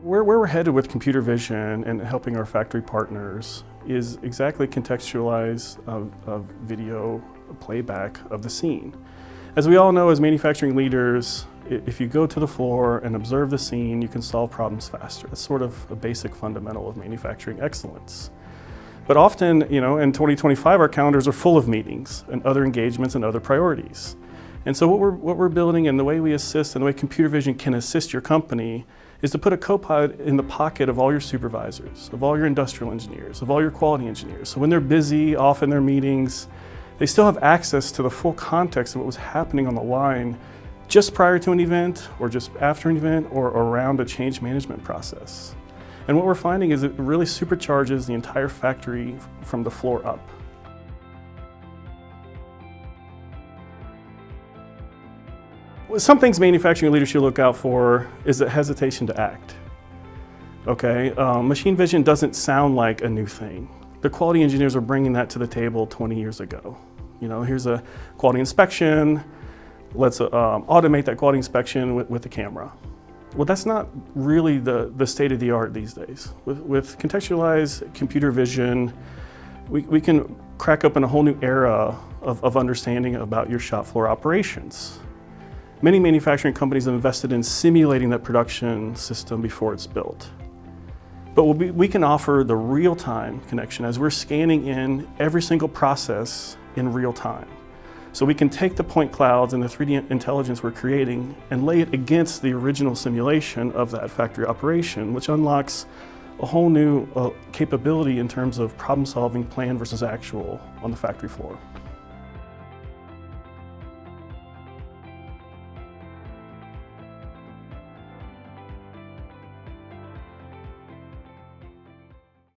Where we're headed with computer vision and helping our factory partners is exactly contextualize a video playback of the scene. As we all know, as manufacturing leaders, if you go to the floor and observe the scene, you can solve problems faster. That's sort of a basic fundamental of manufacturing excellence. But often, in 2025, our calendars are full of meetings and other engagements and other priorities. And so what we're building and the way we assist and the way computer vision can assist your company is to put a copilot in the pocket of all your supervisors, of all your industrial engineers, of all your quality engineers. So when they're busy, off in their meetings, they still have access to the full context of what was happening on the line just prior to an event or just after an event or around a change management process. And what we're finding is it really supercharges the entire factory from the floor up. Some things manufacturing leaders should look out for is the hesitation to act. Okay, machine vision doesn't sound like a new thing. The quality engineers are bringing that to the table 20 years ago. Here's a quality inspection. Let's automate that quality inspection with the camera. Well, that's not really the state of the art these days. With contextualized computer vision, we can crack open a whole new era of understanding about your shop floor operations. Many manufacturing companies have invested in simulating that production system before it's built. But we can offer the real-time connection as we're scanning in every single process in real time. So we can take the point clouds and the 3D intelligence we're creating and lay it against the original simulation of that factory operation, which unlocks a whole new capability in terms of problem solving plan versus actual on the factory floor.